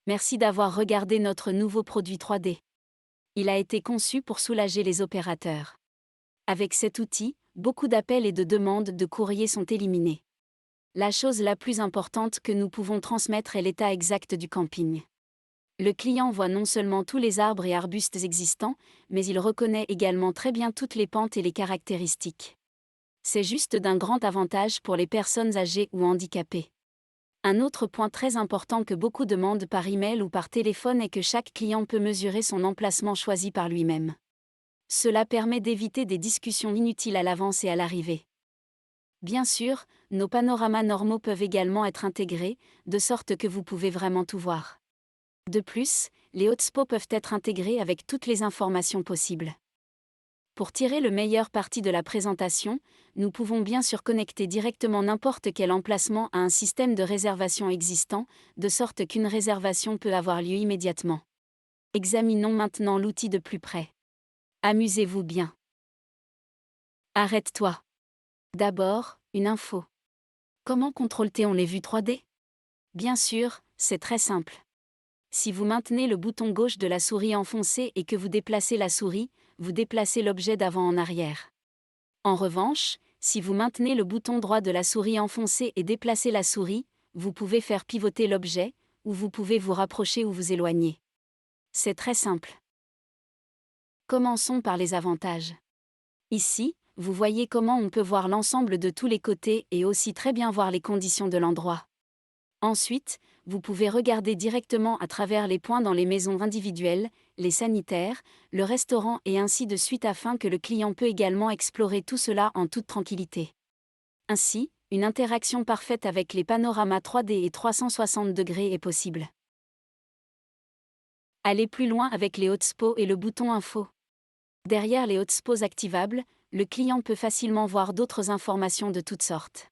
Merci d'avoir regardé notre nouveau produit 3D. Il a été conçu pour soulager les opérateurs. Avec cet outil, beaucoup d'appels et de demandes de courrier sont éliminés. La chose la plus importante que nous pouvons transmettre est l'état exact du camping. Le client voit non seulement tous les arbres et arbustes existants, mais il reconnaît également très bien toutes les pentes et les caractéristiques. C'est juste d'un grand avantage pour les personnes âgées ou handicapées. Un autre point très important que beaucoup demandent par email ou par téléphone est que chaque client peut mesurer son emplacement choisi par lui-même. Cela permet d'éviter des discussions inutiles à l'avance et à l'arrivée. Bien sûr, nos panoramas normaux peuvent également être intégrés, de sorte que vous pouvez vraiment tout voir. De plus, les hotspots peuvent être intégrés avec toutes les informations possibles. Pour tirer le meilleur parti de la présentation, nous pouvons bien sûr connecter directement n'importe quel emplacement à un système de réservation existant, de sorte qu'une réservation peut avoir lieu immédiatement. Examinons maintenant l'outil de plus près. Amusez-vous bien. Arrête-toi. D'abord, une info. Comment contrôle-t-on les vues 3D? Bien sûr, c'est très simple. Si vous maintenez le bouton gauche de la souris enfoncé et que vous déplacez la souris, vous déplacez l'objet d'avant en arrière. En revanche, si vous maintenez le bouton droit de la souris enfoncé et déplacez la souris, vous pouvez faire pivoter l'objet, ou vous pouvez vous rapprocher ou vous éloigner. C'est très simple. Commençons par les avantages. Ici, vous voyez comment on peut voir l'ensemble de tous les côtés et aussi très bien voir les conditions de l'endroit. Ensuite, vous pouvez regarder directement à travers les points dans les maisons individuelles, les sanitaires, le restaurant et ainsi de suite afin que le client peut également explorer tout cela en toute tranquillité. Ainsi, une interaction parfaite avec les panoramas 3D et 360 degrés est possible. Allez plus loin avec les hotspots et le bouton Info. Derrière les hotspots activables, le client peut facilement voir d'autres informations de toutes sortes.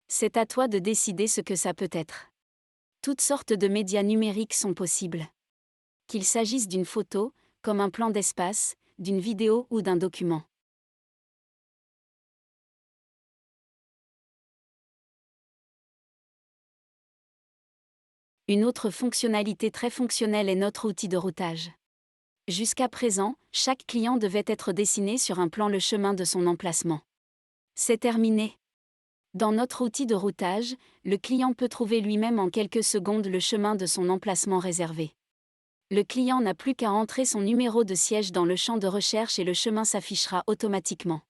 C'est à toi de décider ce que ça peut être. Toutes sortes de médias numériques sont possibles. Qu'il s'agisse d'une photo, comme un plan d'espace, d'une vidéo ou d'un document. Une autre fonctionnalité très fonctionnelle est notre outil de routage. Jusqu'à présent, chaque client devait être dessiné sur un plan le chemin de son emplacement. C'est terminé. Dans notre outil de routage, le client peut trouver lui-même en quelques secondes le chemin de son emplacement réservé. Le client n'a plus qu'à entrer son numéro de siège dans le champ de recherche et le chemin s'affichera automatiquement.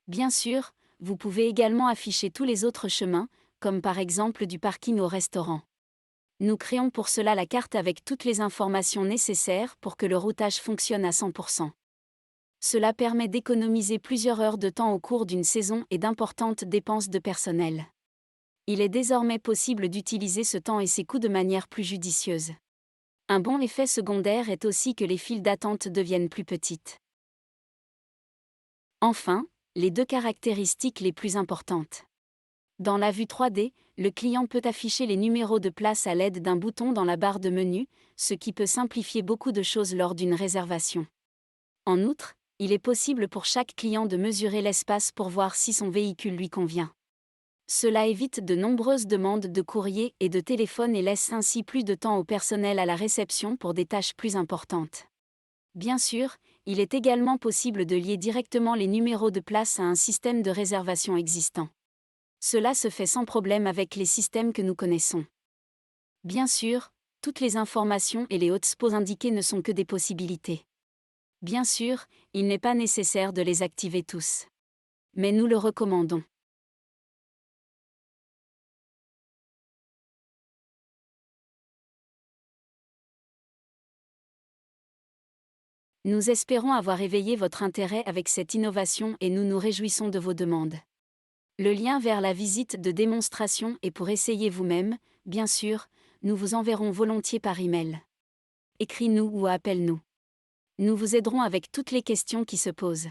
Bien sûr, vous pouvez également afficher tous les autres chemins, comme par exemple du parking au restaurant. Nous créons pour cela la carte avec toutes les informations nécessaires pour que le routage fonctionne à 100%. Cela permet d'économiser plusieurs heures de temps au cours d'une saison et d'importantes dépenses de personnel. Il est désormais possible d'utiliser ce temps et ses coûts de manière plus judicieuse. Un bon effet secondaire est aussi que les files d'attente deviennent plus petites. Enfin, les deux caractéristiques les plus importantes. Dans la vue 3D, le client peut afficher les numéros de place à l'aide d'un bouton dans la barre de menu, ce qui peut simplifier beaucoup de choses lors d'une réservation. En outre, il est possible pour chaque client de mesurer l'espace pour voir si son véhicule lui convient. Cela évite de nombreuses demandes de courrier et de téléphone et laisse ainsi plus de temps au personnel à la réception pour des tâches plus importantes. Bien sûr, il est également possible de lier directement les numéros de place à un système de réservation existant. Cela se fait sans problème avec les systèmes que nous connaissons. Bien sûr, toutes les informations et les hotspots indiqués ne sont que des possibilités. Bien sûr, il n'est pas nécessaire de les activer tous. Mais nous le recommandons. Nous espérons avoir éveillé votre intérêt avec cette innovation et nous nous réjouissons de vos demandes. Le lien vers la visite de démonstration et pour essayer vous-même, bien sûr, nous vous enverrons volontiers par email. Écris-nous ou appelle-nous. Nous vous aiderons avec toutes les questions qui se posent.